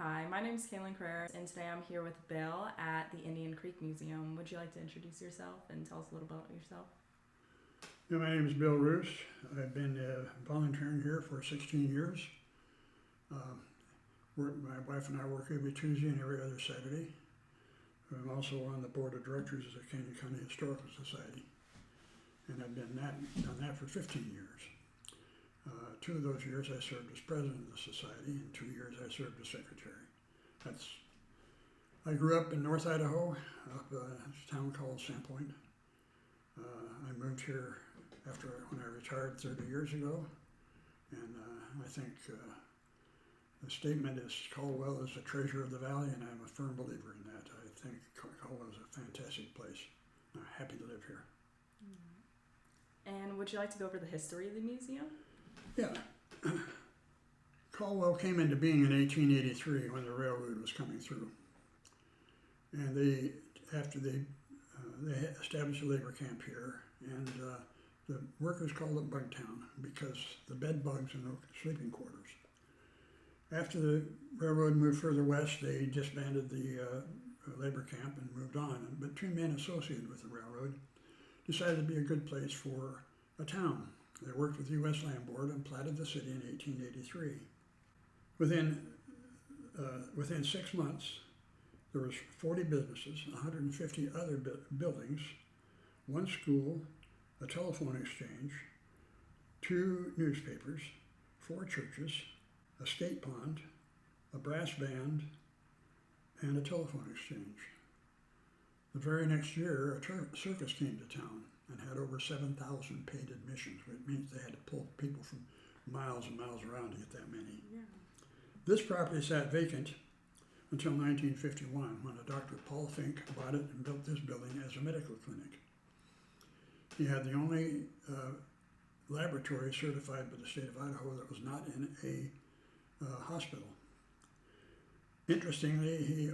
Hi, my name is Kaylin Carrera, and today I'm here with Bill at the Indian Creek Museum. Would you like to introduce yourself and tell us a little about yourself? Yeah, my name is Bill Roos. I've been volunteering here for 16 years. My wife and I work every Tuesday and every other Saturday. I'm also on the board of directors of the Canyon County Historical Society, and I've done that for 15 years. 2 of those years I served as president of the society, and 2 years I served as secretary. I grew up in North Idaho, up a town called Sandpoint. I moved here when I retired 30 years ago, and I think the statement is Caldwell is the treasure of the valley, and I'm a firm believer in that. I think Caldwell is a fantastic place. I'm happy to live here. And would you like to go over the history of the museum? Yeah. Caldwell came into being in 1883 when the railroad was coming through. And after they established a labor camp here, and the workers called it Bugtown because the bed bugs in the sleeping quarters. After the railroad moved further west, they disbanded the labor camp and moved on. But 2 men associated with the railroad decided to be a good place for a town. They worked with the U.S. Land Board and platted the city in 1883. Within 6 months, there was 40 businesses, 150 other buildings, 1 school, a telephone exchange, 2 newspapers, 4 churches, a skate pond, a brass band, and a telephone exchange. The very next year, a circus came to town and had over 7,000 paid admissions, which means they had to pull people from miles and miles around to get that many. Yeah. This property sat vacant until 1951, when a Dr. Paul Fink bought it and built this building as a medical clinic. He had the only laboratory certified by the state of Idaho that was not in a hospital. Interestingly, he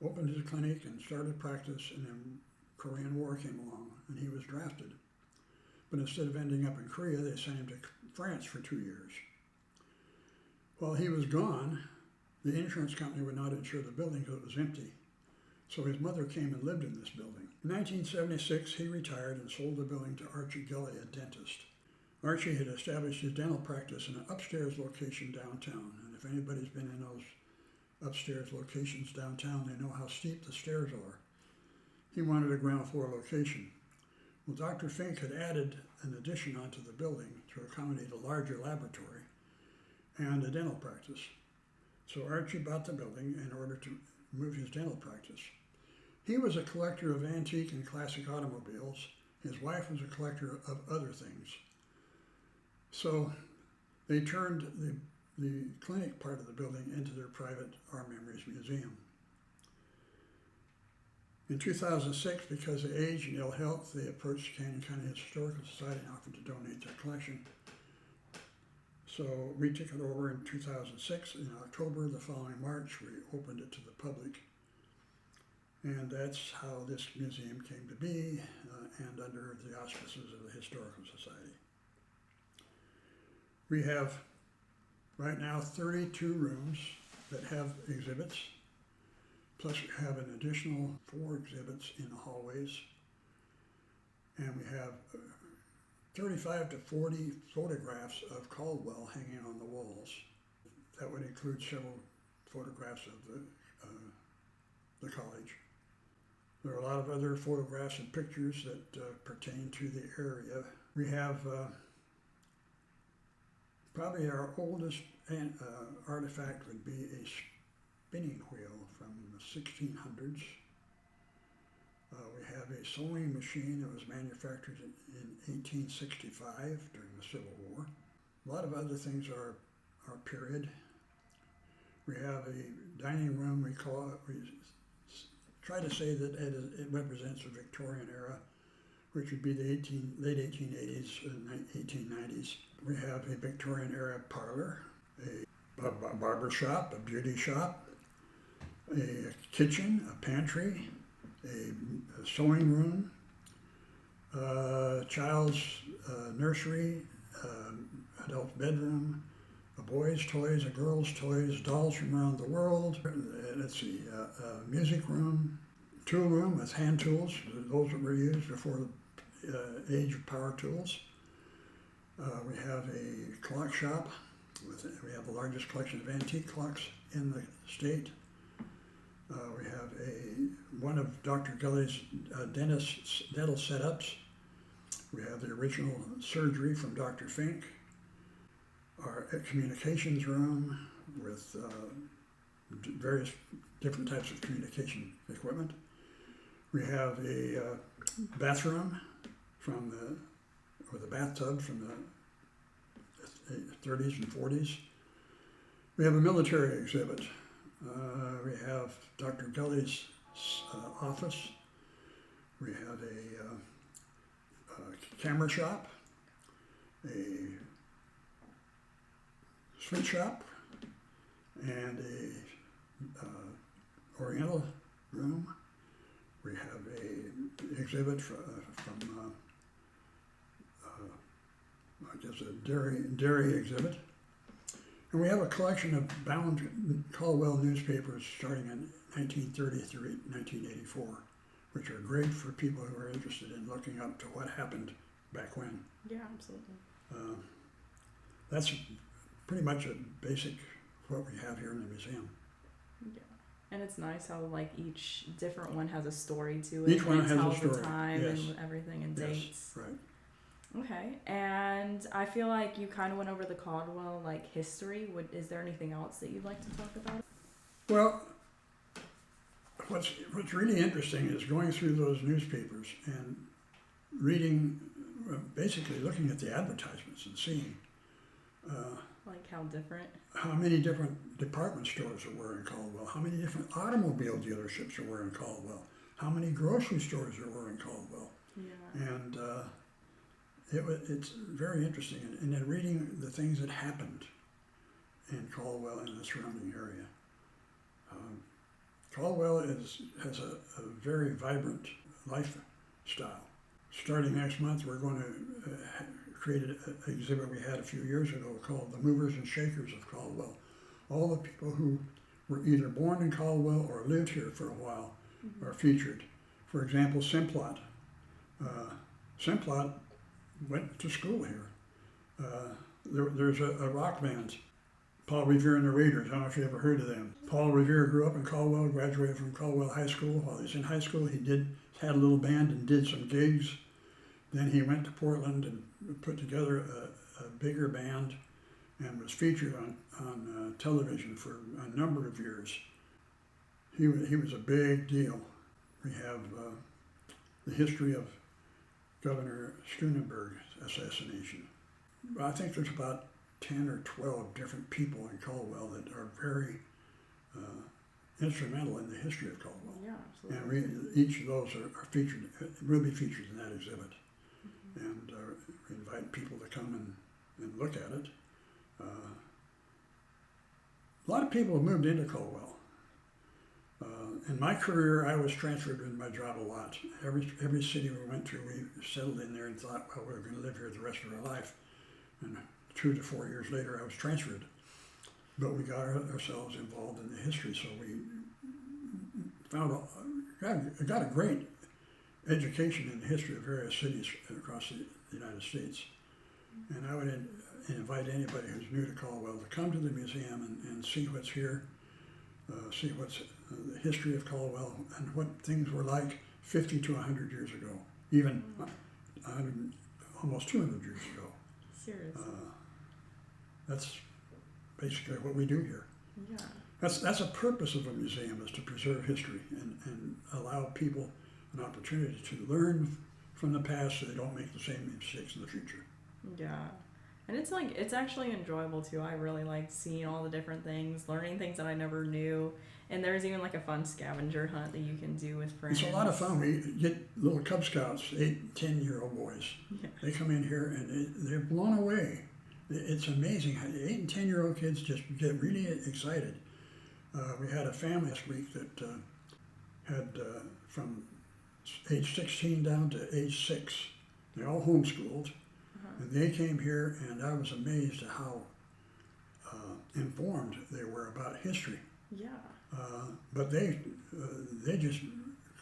opened his clinic and started practice, and then Korean War came along, and he was drafted. But instead of ending up in Korea, they sent him to France for 2 years. While he was gone, the insurance company would not insure the building because it was empty. So his mother came and lived in this building. In 1976, he retired and sold the building to Archie Gilley, a dentist. Archie had established his dental practice in an upstairs location downtown, and if anybody's been in those upstairs locations downtown, they know how steep the stairs are. He wanted a ground floor location. Well, Dr. Fink had added an addition onto the building to accommodate a larger laboratory and a dental practice. So Archie bought the building in order to move his dental practice. He was a collector of antique and classic automobiles. His wife was a collector of other things. So they turned the clinic part of the building into their private Our Memories Museum. In 2006, because of age and ill health, they approached Canyon County Historical Society and offered to donate their collection. So we took it over in 2006. In October, the following March, we opened it to the public. And that's how this museum came to be, and under the auspices of the Historical Society. We have right now 32 rooms that have exhibits, plus we have an additional 4 exhibits in the hallways, and we have 35 to 40 photographs of Caldwell hanging on the walls. That would include several photographs of the college. There are a lot of other photographs and pictures that pertain to the area. We have probably our oldest artifact would be a spinning wheel from the 1600s. We have a sewing machine that was manufactured in 1865 during the Civil War. A lot of other things are period. We have a dining room, we try to say that it represents the Victorian era, which would be the late 1880s and 1890s. We have a Victorian era parlor, a barber shop, a beauty shop, a kitchen, a pantry, a sewing room, child's nursery, adult bedroom, a boys' toys, a girls' toys, dolls from around the world. Let's see, a music room, tool room with hand tools, those that were used before the age of power tools. We have a clock shop. We have the largest collection of antique clocks in the state. We have one of Dr. Gully's dentist's dental setups. We have the original surgery from Dr. Fink. Our communications room with various different types of communication equipment. We have a bathroom with a bathtub from the 30s and 40s. We have a military exhibit. We have Dr. Gully's office. We have a camera shop, a sweet shop, and a Oriental room. We have a exhibit from I guess a dairy exhibit. And we have a collection of bound Caldwell newspapers starting in 1930 through 1984, which are great for people who are interested in looking up to what happened back when. Yeah, absolutely. That's pretty much a basic what we have here in the museum. Yeah, and it's nice how like each different one has a story to it. Each one has a tells story. the time Yes. and everything and Yes, dates. right. Okay, and I feel like you kind of went over the Caldwell like history. Is there anything else that you'd like to talk about? Well, what's really interesting is going through those newspapers and reading, basically looking at the advertisements and seeing Like how different? how many different department stores there were in Caldwell, how many different automobile dealerships there were in Caldwell, how many grocery stores there were in Caldwell. Yeah. And it's very interesting. And then reading the things that happened in Caldwell and the surrounding area. Caldwell has a very vibrant lifestyle. Starting next month, we're going to create an exhibit we had a few years ago called The Movers and Shakers of Caldwell. All the people who were either born in Caldwell or lived here for a while are featured. For example, Simplot. Simplot went to school here. There's a rock band, Paul Revere and the Raiders. I don't know if you ever heard of them. Paul Revere grew up in Caldwell, graduated from Caldwell High School. While he was in high school, he had a little band and did some gigs. Then he went to Portland and put together a bigger band and was featured on television for a number of years. He was a big deal. We have the history of Governor Schoenenberg's assassination. I think there's about 10 or 12 different people in Caldwell that are very instrumental in the history of Caldwell. Yeah, absolutely. And each of those are featured, will be featured in that exhibit. And we invite people to come and look at it. A lot of people have moved into Caldwell. In my career, I was transferred in my job a lot. Every city we went to, we settled in there and thought, well, we're going to live here the rest of our life. And 2 to 4 years later, I was transferred. But we got ourselves involved in the history, so we got a great education in the history of various cities across the United States. And I would invite anybody who's new to Caldwell to come to the museum and see what's here, see what's the history of Caldwell and what things were like 50 to 100 years ago, even 100, almost 200 years ago. Seriously. That's basically what we do here. Yeah. That's a purpose of a museum, is to preserve history and allow people an opportunity to learn from the past so they don't make the same mistakes in the future. Yeah. And it's actually enjoyable too. I really like seeing all the different things, learning things that I never knew. And there's even like a fun scavenger hunt that you can do with friends. It's a lot of fun. We get little Cub Scouts, 8, 10-year-old boys. Yeah. They come in here and they're blown away. It's amazing how 8 and 10-year-old kids just get really excited. We had a family this week that had from age 16 down to age 6. They're all homeschooled. And they came here, and I was amazed at how informed they were about history. Yeah. But they just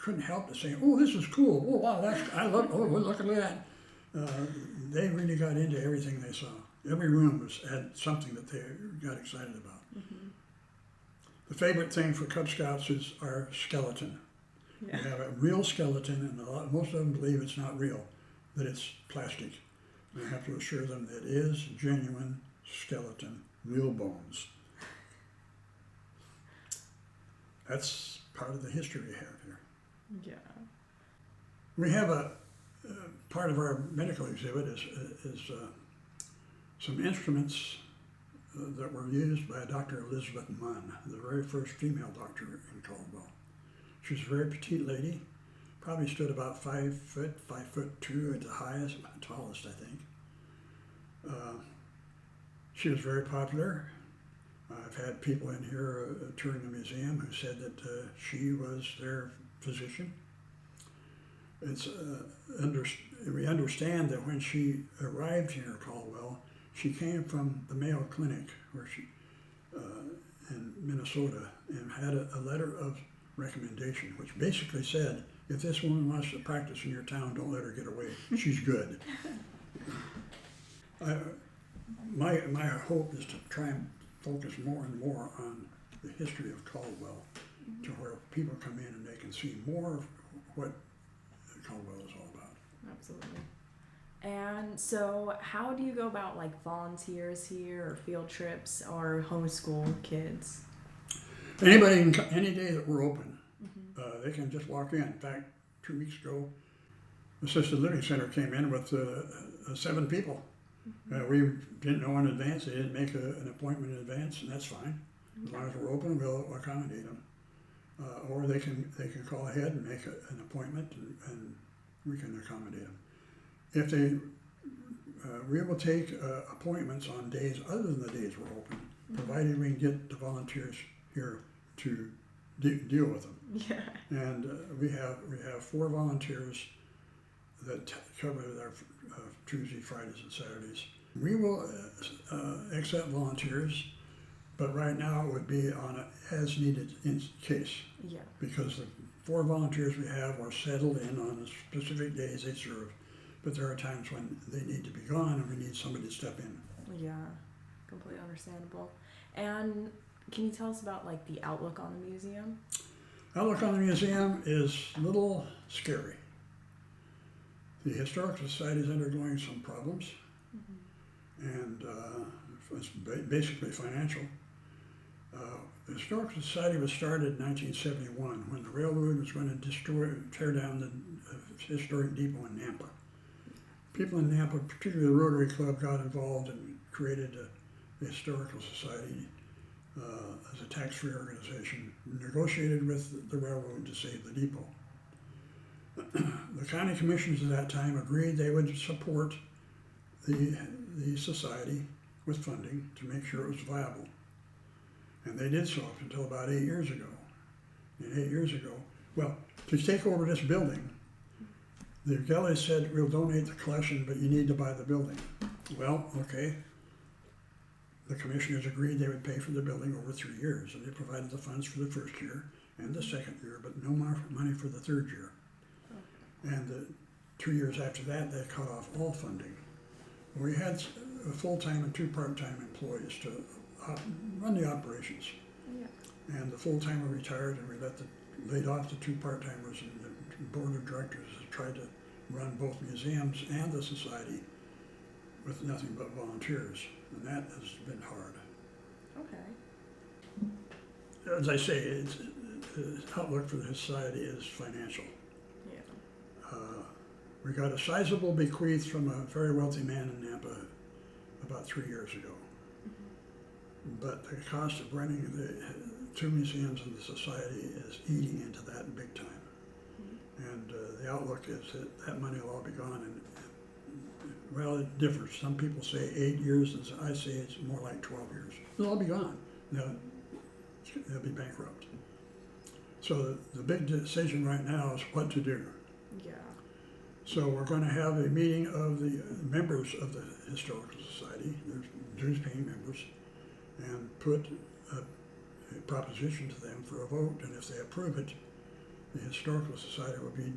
couldn't help but say, "Oh, this is cool. Oh, wow, I love. Oh, look at that." They really got into everything they saw. Every room had something that they got excited about. Mm-hmm. The favorite thing for Cub Scouts is our skeleton. Yeah. We have a real skeleton, and most of them believe it's not real, that it's plastic. And I have to assure them that it is genuine skeleton, real bones. That's part of the history we have here. Yeah. We have a part of our medical exhibit is some instruments that were used by Dr. Elizabeth Munn, the very first female doctor in Caldwell. She was a very petite lady, probably stood about 5 foot, 5'2" at the highest, tallest, I think. She was very popular. I've had people in here touring the museum who said that she was their physician. We understand that when she arrived here in Caldwell, she came from the Mayo Clinic where she in Minnesota and had a letter of recommendation, which basically said, if this woman wants to practice in your town, don't let her get away. She's good. My hope is to try and focus more and more on the history of Caldwell, to where people come in and they can see more of what Caldwell is all about. Absolutely. And so how do you go about like volunteers here or field trips or homeschool kids? Anybody, any day that we're open, they can just walk in. In fact, 2 weeks ago, the Assisted Living Center came in with 7 people. We didn't know in advance. They didn't make an appointment in advance, and that's fine. As long as we're open, we'll accommodate them. Or they can call ahead and make an appointment, and we can accommodate them. If they, we will take appointments on days other than the days we're open, provided we can get the volunteers here to deal with them. Yeah. And we have 4 volunteers that cover our Tuesdays, Fridays, and Saturdays. We will accept volunteers, but right now it would be on an as-needed case. Yeah. Because the 4 volunteers we have are settled in on the specific days they serve, but there are times when they need to be gone and we need somebody to step in. Yeah, completely understandable. And can you tell us about like the outlook on the museum? Outlook on the museum is a little scary. The Historical Society is undergoing some problems, and it's basically financial. The Historical Society was started in 1971 when the railroad was going to tear down the historic depot in Nampa. People in Nampa, particularly the Rotary Club, got involved and created the Historical Society as a tax-free organization, negotiated with the railroad to save the depot. The county commissions at that time agreed they would support the society with funding to make sure it was viable. And they did so up until about 8 years ago. And 8 years ago, well, to take over this building, the Gellys said, we'll donate the collection, but you need to buy the building. Well, okay. The commissioners agreed they would pay for the building over 3 years, and they provided the funds for the first year and the second year, but no more money for the third year. And 2 years after that, they cut off all funding. We had a full-time and 2 part-time employees to run the operations. Yeah. And the full-timer retired, and we laid off the 2 part-timers, and the board of directors has tried to run both museums and the society with nothing but volunteers, and that has been hard. Okay. As I say, the outlook for the society is financial. Yeah. We got a sizable bequeath from a very wealthy man in Nampa about 3 years ago. But the cost of running the 2 museums in the society is eating into that big time. And the outlook is that money will all be gone. And well, it differs. Some people say 8 years, and I say it's more like 12 years. It'll all be gone. They'll be bankrupt. So the big decision right now is what to do. Yeah. So we're going to have a meeting of the members of the Historical Society, there's dues-paying members, and put a proposition to them for a vote, and if they approve it, the Historical Society will be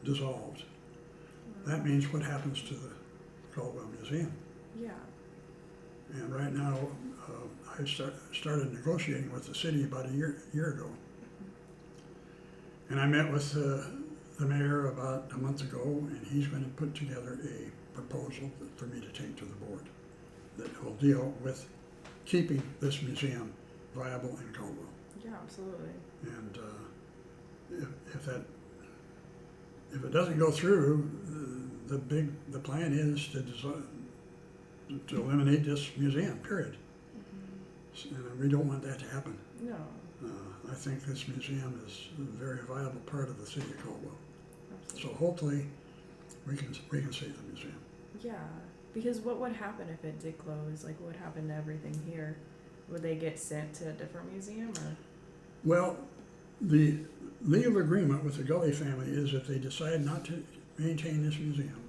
dissolved. That means what happens to the Caldwell Museum. Yeah. And right now, I started negotiating with the city about a year ago. And I met with the mayor about a month ago, and he's going to put together a proposal for me to take to the board that will deal with keeping this museum viable in Caldwell. Yeah, absolutely. And if it doesn't go through, the plan is to eliminate this museum. Period. And we don't want that to happen. No. I think this museum is a very viable part of the city of Caldwell. Absolutely. So hopefully we can save the museum. Yeah, because what would happen if it did close? Like, what would happen to everything here? Would they get sent to a different museum, or? Well, the legal agreement with the Gully family is if they decide not to maintain this museum,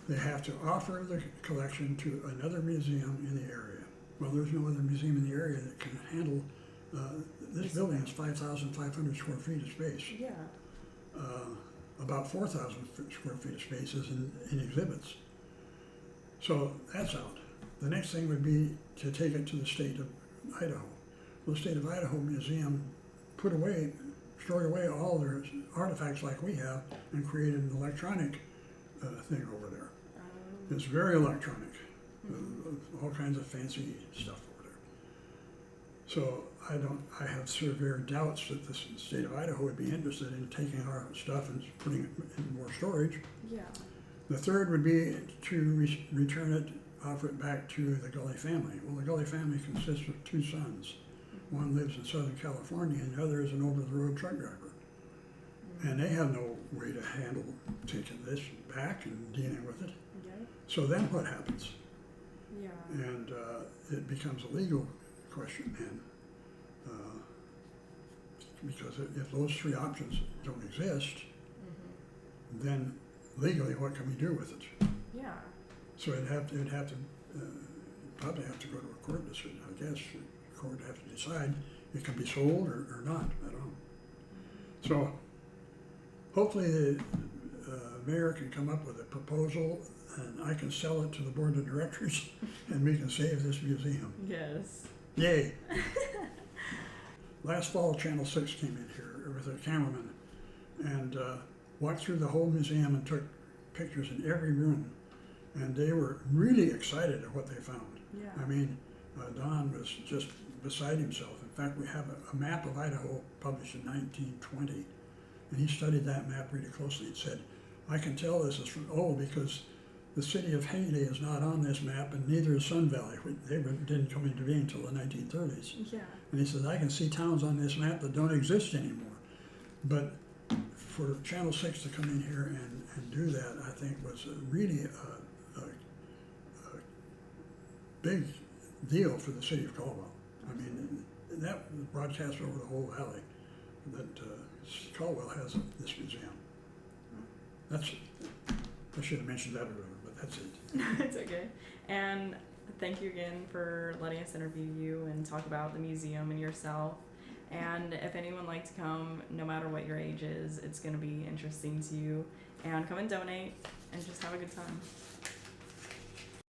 they have to offer the collection to another museum in the area. Well, there's no other museum in the area that can handle, this building is 5,500 square feet of space. Yeah. About 4,000 square feet of space is in exhibits. So that's out. The next thing would be to take it to the state of Idaho. Well, the state of Idaho Museum stored away all their artifacts like we have and created an electronic thing over there. It's very electronic, all kinds of fancy stuff over there. So I have severe doubts that the state of Idaho would be interested in taking our stuff and putting it in more storage. Yeah. The third would be to return it, offer it back to the Gully family. Well, the Gully family consists of two sons. One lives in Southern California and the other is an over-the-road truck driver. And they have no way to handle taking this back and dealing with it. Yeah. So then what happens? Yeah. And it becomes a legal question then. Because if those three options don't exist, then legally what can we do with it? Yeah. So it'd probably have to go to a court decision, I guess. The court would have to decide it can be sold or not. I don't know. So hopefully the mayor can come up with a proposal and I can sell it to the board of directors and we can save this museum. Yes. Yay. Last fall, Channel 6 came in here with a cameraman and walked through the whole museum and took pictures in every room. And they were really excited at what they found. Yeah. I mean, Don was just beside himself. In fact, we have a map of Idaho published in 1920. And he studied that map really closely and said, I can tell this is from because the city of Hailey is not on this map and neither is Sun Valley. They didn't come into being until the 1930s. Yeah. And he says, I can see towns on this map that don't exist anymore. But for Channel 6 to come in here and do that, I think was really a big deal for the city of Caldwell. I mean, that was broadcast over the whole valley that Caldwell has this museum. I should have mentioned that earlier, but that's it. It's okay. And thank you again for letting us interview you and talk about the museum and yourself. And if anyone would like to come, no matter what your age is, it's going to be interesting to you. And come and donate and just have a good time.